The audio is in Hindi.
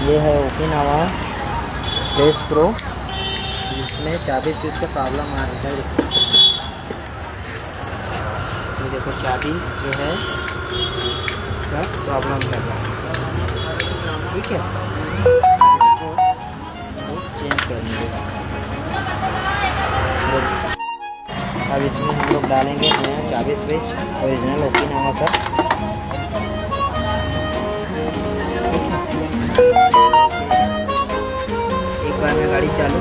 ये है ओकिनावा बेस प्रो, जिसमें चाबी स्विच का प्रॉब्लम आ रहा है। ये देखो चाबी जो है इसका प्रॉब्लम कर रहा है, ठीक है। इसको चेंज करेंगे। अब इसमें हम लोग डालेंगे नया चाबी स्विच ओरिजिनल ओकिनावा का। एक बार में गाड़ी चालू।